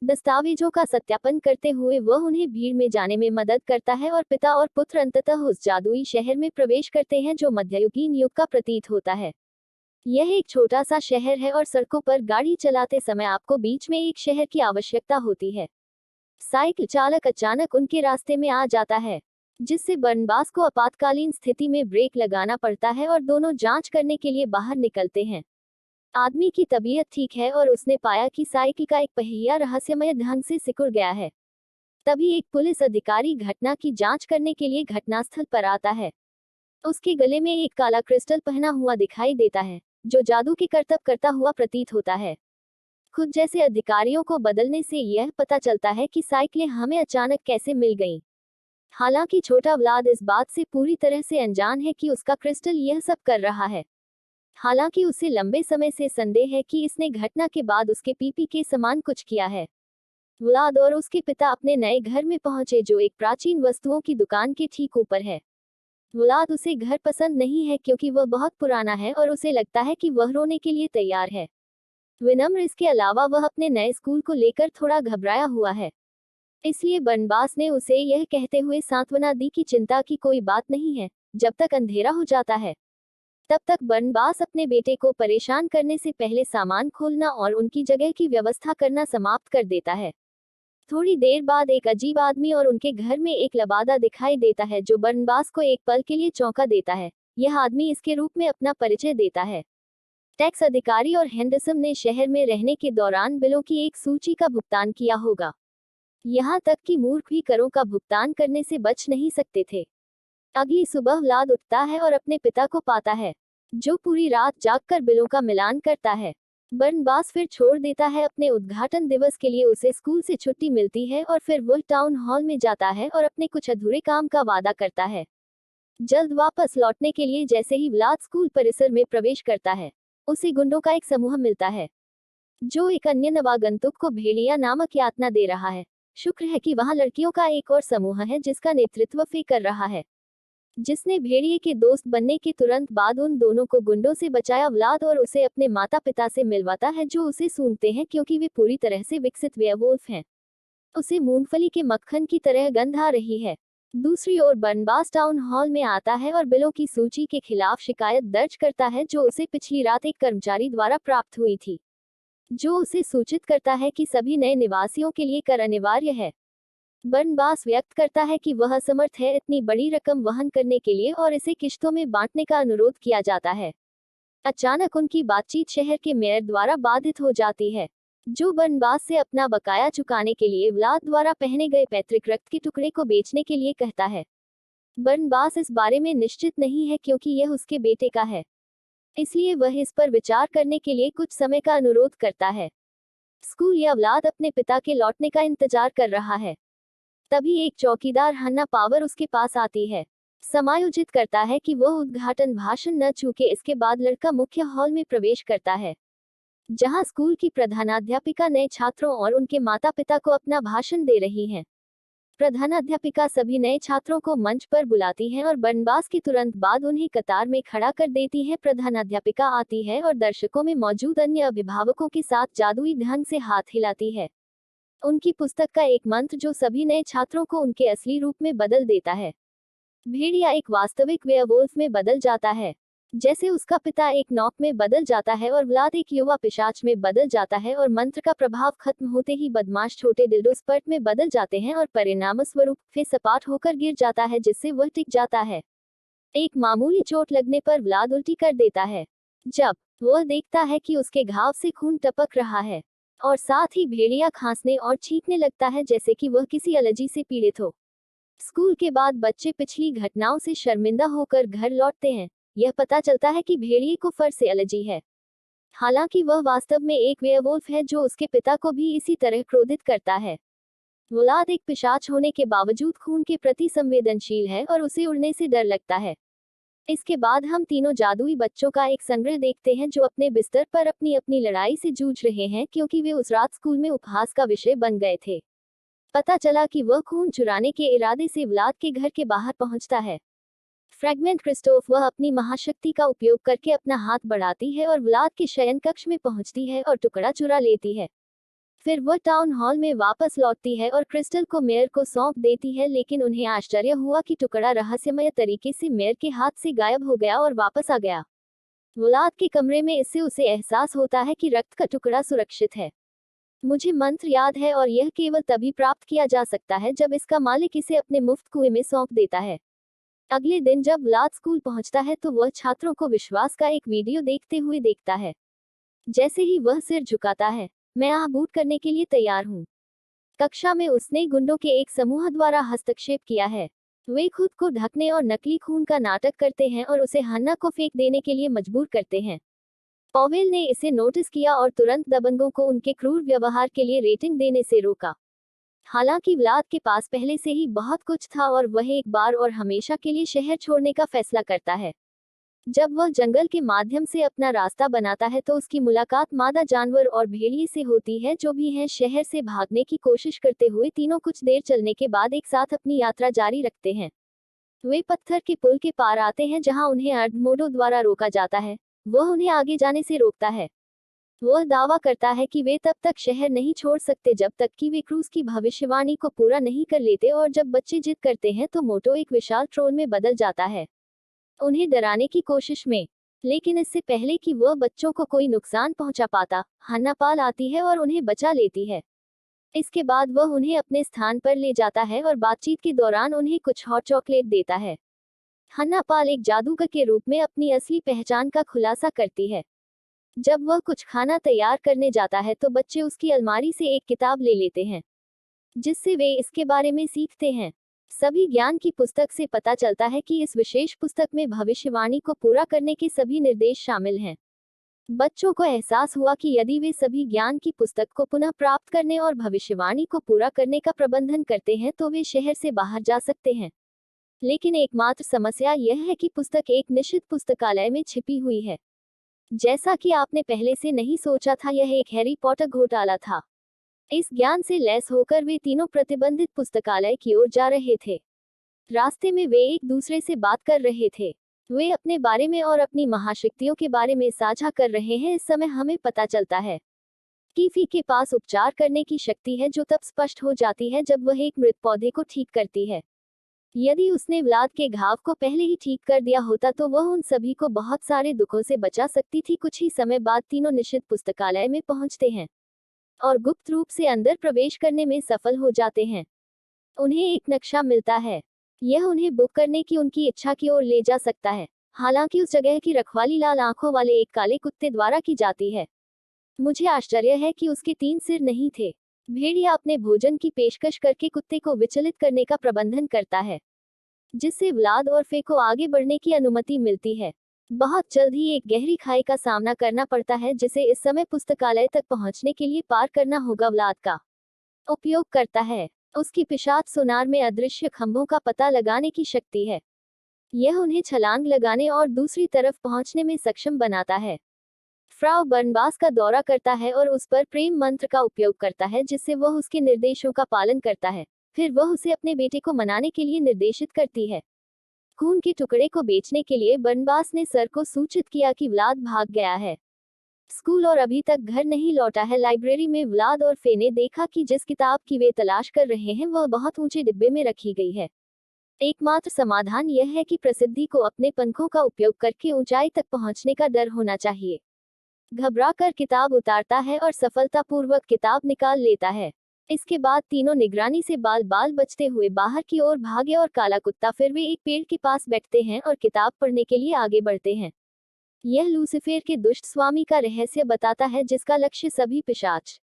दस्तावेजों का सत्यापन करते हुए वह उन्हें भीड़ में जाने में मदद करता है और पिता और पुत्र अंततः उस जादुई शहर में प्रवेश करते हैं जो मध्ययुगीन युग का प्रतीत होता है। यह एक छोटा सा शहर है और सड़कों पर गाड़ी चलाते समय आपको बीच में एक शहर की आवश्यकता होती है। साइकिल चालक अचानक उनके रास्ते में आ जाता है, जिससे बर्नबास को आपातकालीन स्थिति में ब्रेक लगाना पड़ता है और दोनों जांच करने के लिए बाहर निकलते हैं। आदमी की तबीयत ठीक है और उसने पाया कि साइकिल का एक पहिया रहस्यमय ढंग से सिकुड़ गया है। तभी एक पुलिस अधिकारी घटना की जांच करने के लिए घटनास्थल पर आता है। उसके गले में एक काला क्रिस्टल पहना हुआ दिखाई देता है, जो जादू के करतब करता हुआ प्रतीत होता है। खुद जैसे अधिकारियों को बदलने से यह पता चलता है कि साइकिलें हमें अचानक कैसे मिल गईं। हालांकि छोटा व्लाद इस बात से पूरी तरह से अनजान है कि उसका क्रिस्टल यह सब कर रहा है। हालांकि उसे लंबे समय से संदेह है कि इसने घटना के बाद उसके पीपी के समान कुछ किया है। व्लाद और उसके पिता अपने नए घर में पहुंचे जो एक प्राचीन वस्तुओं की दुकान के ठीक ऊपर है। व्लाद उसे घर पसंद नहीं है क्योंकि वह बहुत पुराना है और उसे लगता है कि वह रोने के लिए तैयार है। विनम्र इसके अलावा वह अपने नए स्कूल को लेकर थोड़ा घबराया हुआ है। इसलिए बर्नबास ने उसे यह कहते हुए सांत्वना दी कि चिंता की कोई बात नहीं है, जब तक अंधेरा हो जाता है तब तक बर्नबास अपने बेटे को परेशान करने से पहले सामान खोलना और उनकी जगह की व्यवस्था करना समाप्त कर देता है। थोड़ी देर बाद एक अजीब आदमी और उनके घर में एक लबादा दिखाई देता है जो बर्नबास को एक पल के लिए चौंका देता है। यह आदमी इसके रूप में अपना परिचय देता है। टैक्स अधिकारी और हेंडरसन ने शहर में रहने के दौरान बिलों की एक सूची का भुगतान किया होगा। यहाँ तक कि मूर्ख भी करों का भुगतान करने से बच नहीं सकते थे। अगली सुबह व्लाद उठता है और अपने पिता को पाता है, जो पूरी रात जागकर बिलों का मिलान करता है। बर्नबास फिर छोड़ देता है। अपने उद्घाटन दिवस के लिए उसे स्कूल से छुट्टी मिलती है और फिर वह टाउन हॉल में जाता है और अपने कुछ अधूरे काम का वादा करता है, जल्द वापस लौटने के लिए। जैसे ही व्लाद स्कूल परिसर में प्रवेश करता है, उसे गुंडों का एक समूह मिलता है, जो एक अन्य नवागंतुक को भेड़िया नामक यातना दे रहा है। शुक्र है कि वहां लड़कियों का एक और समूह है जिसका नेतृत्व फे कर रहा है, जिसने भेड़िए के दोस्त बनने के तुरंत बाद उन दोनों को गुंडों से बचाया। व्लाद और उसे अपने माता पिता से मिलवाता है जो उसे सूंघते हैं क्योंकि वे पूरी तरह से विकसित वेयरवुल्फ हैं। उसे मूंगफली के मक्खन की तरह गंध आ रही है। दूसरी ओर बर्नबास टाउन हॉल में आता है और बिलों की सूची के खिलाफ शिकायत दर्ज करता है जो उसे पिछली रात एक कर्मचारी द्वारा प्राप्त हुई थी, जो उसे सूचित करता है कि सभी नए निवासियों के लिए कर अनिवार्य है। बर्नबास व्यक्त करता है कि वह असमर्थ है इतनी बड़ी रकम वहन करने के लिए और इसे किश्तों में बांटने का अनुरोध किया जाता है। अचानक उनकी बातचीत शहर के मेयर द्वारा बाधित हो जाती है, जो बर्नबास से अपना बकाया चुकाने के लिए व्लाद द्वारा पहने गए पैतृक रक्त के टुकड़े को बेचने के लिए कहता है। बर्नबास इस बारे में निश्चित नहीं है क्योंकि यह उसके बेटे का है, इसलिए वह इस पर विचार करने के लिए कुछ समय का अनुरोध करता है। स्कूल या व्लाद अपने पिता के लौटने का इंतजार कर रहा है। तभी एक चौकीदार हन्ना पावर उसके पास आती है, समायोजित करता है कि वह उद्घाटन भाषण न चूके। इसके बाद लड़का मुख्य हॉल में प्रवेश करता है, जहां स्कूल की प्रधानाध्यापिका नए छात्रों और उनके माता पिता को अपना भाषण दे रही हैं। प्रधानाध्यापिका सभी नए छात्रों को मंच पर बुलाती हैं और बर्नबास के तुरंत बाद उन्हें कतार में खड़ा कर देती है। प्रधानाध्यापिका आती है और दर्शकों में मौजूद अन्य अभिभावकों के साथ जादुई ढंग से हाथ हिलाती है। उनकी पुस्तक का एक मंत्र जो सभी नए छात्रों को उनके असली रूप में बदल देता है। भेड़िया एक वास्तविक वेयरवुल्फ में बदल जाता है, जैसे उसका पिता एक नॉक में बदल जाता है और व्लाद एक युवा पिशाच में बदल जाता है। और मंत्र का प्रभाव खत्म होते ही बदमाश छोटे डिल्डो स्पर्ट में बदल जाते हैं और परिणामस्वरूप फे सपाट होकर गिर जाता है, जिससे वह टिक जाता है। एक मामूली चोट लगने पर व्लाद उल्टी कर देता है जब वह देखता है कि उसके घाव से खून टपक रहा है, और साथ ही भेड़िया खांसने और छींकने लगता है जैसे कि वह किसी एलर्जी से पीड़ित हो। स्कूल के बाद बच्चे पिछली घटनाओं से शर्मिंदा होकर घर लौटते हैं। यह पता चलता है कि भेड़िए को फर से एलर्जी है, हालांकि वह वास्तव में एक वेयरवुल्फ है जो उसके पिता को भी इसी तरह क्रोधित करता है। व्लाद एक पिशाच होने के बावजूद खून के प्रति संवेदनशील है और उसे उड़ने से डर लगता है। इसके बाद हम तीनों जादुई बच्चों का एक संग्रह देखते हैं जो अपने बिस्तर पर अपनी अपनी लड़ाई से जूझ रहे हैं क्योंकि वे उस रात स्कूल में उपहास का विषय बन गए थे। पता चला कि वह खून चुराने के इरादे से व्लाद के घर के बाहर पहुंचता है। फ्रैगमेंट क्रिस्टोफ वह अपनी महाशक्ति का उपयोग करके अपना हाथ बढ़ाती है और व्लाद के शयन कक्ष में पहुंचती है और टुकड़ा चुरा लेती है। फिर वह टाउन हॉल में वापस लौटती है और क्रिस्टल को मेयर को सौंप देती है, लेकिन उन्हें आश्चर्य हुआ कि टुकड़ा रहस्यमय तरीके से मेयर के हाथ से गायब हो गया और वापस आ गया। व्लाद के कमरे में इससे उसे एहसास होता है कि रक्त का टुकड़ा सुरक्षित है। मुझे मंत्र याद है और यह केवल तभी प्राप्त किया जा सकता है जब इसका मालिक इसे अपने मुफ्त कुएं में सौंप देता है। अगले दिन जब व्लाद स्कूल पहुंचता है तो वह छात्रों को विश्वास का एक वीडियो देखते हुए देखता है। जैसे ही वह सिर झुकाता है, मैं आहबूट करने के लिए तैयार हूँ। कक्षा में उसने गुंडों के एक समूह द्वारा हस्तक्षेप किया है। वे खुद को ढकने और नकली खून का नाटक करते हैं और उसे हन्ना को फेंक देने के लिए मजबूर करते हैं। पॉवेल ने इसे नोटिस किया और तुरंत दबंगों को उनके क्रूर व्यवहार के लिए रेटिंग देने से रोका। हालांकि व्लाद के पास पहले से ही बहुत कुछ था और वह एक बार और हमेशा के लिए शहर छोड़ने का फैसला करता है। जब वह जंगल के माध्यम से अपना रास्ता बनाता है तो उसकी मुलाकात मादा जानवर और भेड़िए से होती है, जो भी हैं शहर से भागने की कोशिश करते हुए। तीनों कुछ देर चलने के बाद एक साथ अपनी यात्रा जारी रखते हैं। वे पत्थर के पुल के पार आते हैं जहां उन्हें अर्डमोडो द्वारा रोका जाता है। वह उन्हें आगे जाने से रोकता है। वह दावा करता है कि वे तब तक शहर नहीं छोड़ सकते जब तक कि वे क्रूज की भविष्यवाणी को पूरा नहीं कर लेते, और जब बच्चे जिद करते हैं तो मोटो एक विशाल ट्रोल में बदल जाता है, उन्हें डराने की कोशिश में। लेकिन इससे पहले कि वह बच्चों को कोई नुकसान पहुंचा पाता, हन्ना पाल आती है और उन्हें बचा लेती है। इसके बाद वह उन्हें अपने स्थान पर ले जाता है और बातचीत के दौरान उन्हें कुछ हॉट चॉकलेट देता है। हन्ना पाल एक जादूगर के रूप में अपनी असली पहचान का खुलासा करती है। जब वह कुछ खाना तैयार करने जाता है तो बच्चे उसकी अलमारी से एक किताब ले लेते हैं, जिससे वे इसके बारे में सीखते हैं। सभी ज्ञान की पुस्तक से पता चलता है कि इस विशेष पुस्तक में भविष्यवाणी को पूरा करने के सभी निर्देश शामिल हैं। बच्चों को एहसास हुआ कि यदि वे सभी ज्ञान की पुस्तक को पुनः प्राप्त करने और भविष्यवाणी को पूरा करने का प्रबंधन करते हैं तो वे शहर से बाहर जा सकते हैं। लेकिन एकमात्र समस्या यह है कि पुस्तक एक निश्चित पुस्तकालय में छिपी हुई है। जैसा कि आपने पहले से नहीं सोचा था, यह एक हैरी पॉटर घोटाला था। इस ज्ञान से लैस होकर वे तीनों प्रतिबंधित पुस्तकालय की ओर जा रहे थे। रास्ते में वे एक दूसरे से बात कर रहे थे। वे अपने बारे में और अपनी महाशक्तियों के बारे में साझा कर रहे हैं। इस समय हमें पता चलता है कि फी के पास उपचार करने की शक्ति है, जो तब स्पष्ट हो जाती है जब वह एक मृत पौधे को ठीक करती है। यदि उसने व्लाद के घाव को पहले ही ठीक कर दिया होता तो वह उन सभी को बहुत सारे दुखों से बचा सकती थी। कुछ ही समय बाद तीनों निश्चित पुस्तकालय में पहुंचते हैं और गुप्त रूप से अंदर प्रवेश करने में सफल हो जाते हैं। उन्हें एक नक्शा मिलता है। यह उन्हें बुक करने की उनकी इच्छा की ओर ले जा सकता है। हालांकि उस जगह की रखवाली लाल आंखों वाले एक काले कुत्ते द्वारा की जाती है। मुझे आश्चर्य है कि उसके 3 सिर नहीं थे। भेड़िया अपने भोजन की पेशकश करके कुत्ते को विचलित करने का प्रबंधन करता है, जिससे व्लाद और फे को आगे बढ़ने की अनुमति मिलती है। बहुत जल्द ही एक गहरी खाई का सामना करना पड़ता है, जिसे इस समय पुस्तकालय तक पहुंचने के लिए पार करना होगा। व्लाद का उपयोग करता है। उसकी पिशाच सोनार में अदृश्य खंभों का पता लगाने की शक्ति है। यह उन्हें छलांग लगाने और दूसरी तरफ पहुंचने में सक्षम बनाता है। फ्राउ बर्नबास का दौरा करता है और उस पर प्रेम मंत्र का उपयोग करता है, जिससे वह उसके निर्देशों का पालन करता है। फिर वह उसे अपने बेटे को मनाने के लिए निर्देशित करती है। खून के टुकड़े को बेचने के लिए बर्नबास ने सर को सूचित किया कि व्लाद भाग गया है। स्कूल और अभी तक घर नहीं लौटा है। लाइब्रेरी में व्लाद और फे ने देखा कि जिस किताब की वे तलाश कर रहे हैं वह बहुत ऊंचे डिब्बे में रखी गई है। एकमात्र समाधान यह है कि प्रसिद्धि को अपने पंखों का उपयोग करके ऊंचाई तक पहुंचने का डर होना चाहिए। घबराकर किताब उतारता है और सफलतापूर्वक किताब निकाल लेता है। इसके बाद तीनों निगरानी से बाल बाल बचते हुए बाहर की ओर भागे और काला कुत्ता। फिर वे एक पेड़ के पास बैठते हैं और किताब पढ़ने के लिए आगे बढ़ते हैं। यह लूसीफर के दुष्ट स्वामी का रहस्य बताता है, जिसका लक्ष्य सभी पिशाच,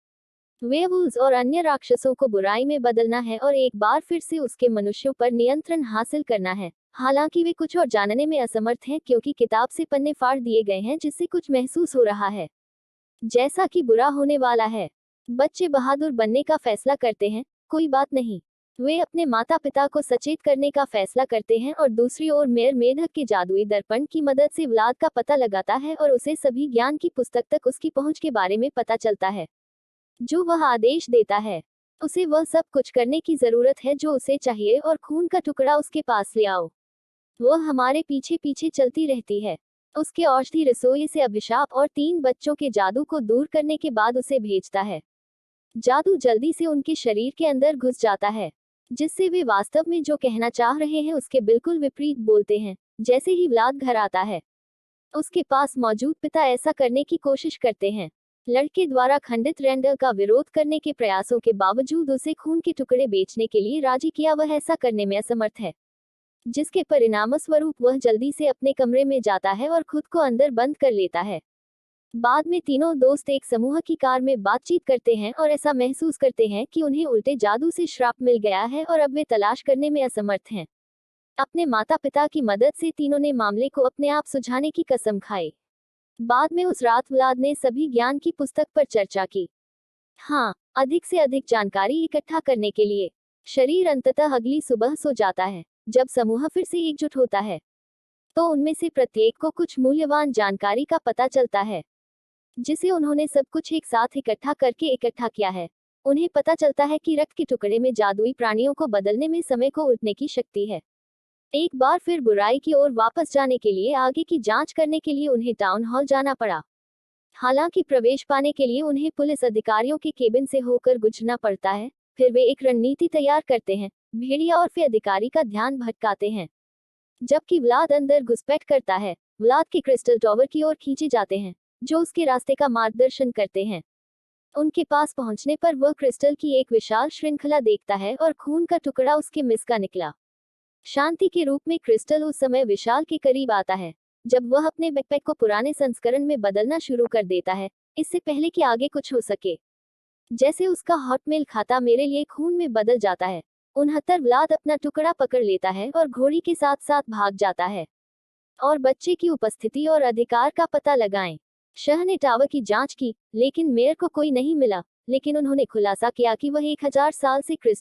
वेयरवुल्व्स और अन्य राक्षसों को बुराई में बदलना है और एक बार फिर से उसके मनुष्यों पर नियंत्रण हासिल करना है। हालांकि वे कुछ और जानने में असमर्थ हैं, क्योंकि किताब से पन्ने फाड़ दिए गए हैं, जिससे कुछ महसूस हो रहा है जैसा कि बुरा होने वाला है। बच्चे बहादुर बनने का फैसला करते हैं। कोई बात नहीं। वे अपने माता पिता को सचेत करने का फैसला करते हैं और दूसरी ओर मेयर मेढक के जादुई दर्पण की मदद से व्लाद का पता लगाता है और उसे सभी ज्ञान की पुस्तक तक उसकी पहुंच के बारे में पता चलता है, जो वह आदेश देता है। उसे वह सब कुछ करने की जरूरत है जो उसे चाहिए और खून का टुकड़ा उसके पास ले आओ। वह हमारे पीछे पीछे चलती रहती है। उसके औषधि रसोई से अभिशाप और 3 बच्चों के जादू को दूर करने के बाद उसे भेजता है। जादू जल्दी से उनके शरीर के अंदर घुस जाता है, जिससे वे वास्तव में जो कहना चाह रहे हैं उसके बिल्कुल विपरीत बोलते हैं। जैसे ही व्लाद घर आता है, उसके पास मौजूद पिता ऐसा करने की कोशिश करते हैं। लड़के द्वारा खंडित रेंडर का विरोध करने के प्रयासों के बावजूद उसे खून के टुकड़े बेचने के लिए राजी किया, वह ऐसा करने में असमर्थ है, जिसके परिणामस्वरूप वह जल्दी से अपने कमरे में जाता है और खुद को अंदर बंद कर लेता है। बाद में तीनों दोस्त एक समूह की कार में बातचीत करते हैं और ऐसा महसूस करते हैं कि उन्हें उल्टे जादू से श्राप मिल गया है और अब वे तलाश करने में असमर्थ हैं। अपने माता पिता की मदद से तीनों ने मामले को अपने आप सुलझाने की कसम खाई। बाद में उस रात व्लाद ने सभी ज्ञान की पुस्तक पर चर्चा की। हाँ, अधिक से अधिक जानकारी इकट्ठा करने के लिए शरीर अंततः अगली सुबह सो जाता है। जब समूह फिर से एकजुट होता है, तो उनमें से प्रत्येक को कुछ मूल्यवान जानकारी का पता चलता है, जिसे उन्होंने सब कुछ एक साथ इकट्ठा किया है। उन्हें पता चलता है कि रक्त के टुकड़े में जादुई प्राणियों को बदलने में समय को उलटने की शक्ति है। एक बार फिर बुराई की ओर वापस जाने के लिए आगे की जांच करने के लिए उन्हें टाउन हॉल जाना पड़ा। हालांकि प्रवेश पाने के लिए उन्हें पुलिस अधिकारियों के केबिन से होकर गुजरना पड़ता है। फिर वे एक रणनीति तैयार करते हैं, भेड़िया और फिर अधिकारी का ध्यान भटकाते हैं, जबकि व्लाद अंदर घुसपैठ करता है। व्लाद के क्रिस्टल टॉवर की ओर खींचे जाते हैं, जो उसके रास्ते का मार्गदर्शन करते हैं। उनके पास पहुंचने पर वह क्रिस्टल की एक विशाल श्रृंखला देखता है और खून का टुकड़ा उसके मिस का निकला। शांति के रूप में क्रिस्टल उस समय विशाल के करीब आता है, जब वह अपने बैकपैक को पुराने संस्करण में बदलना शुरू कर देता है, इससे पहले कि आगे कुछ हो सके। जैसे उसका हॉटमेल खाता मेरे लिए खून में बदल जाता है। 69 व्लाद अपना टुकड़ा पकड़ लेता है और घोड़ी के साथ साथ भाग जाता है और बच्चे की उपस्थिति और अधिकार का पता लगाएं। शाह ने टावर की जांच की, लेकिन मेयर को कोई नहीं मिला, लेकिन उन्होंने खुलासा किया कि वह 1000 साल से क्रिस्टल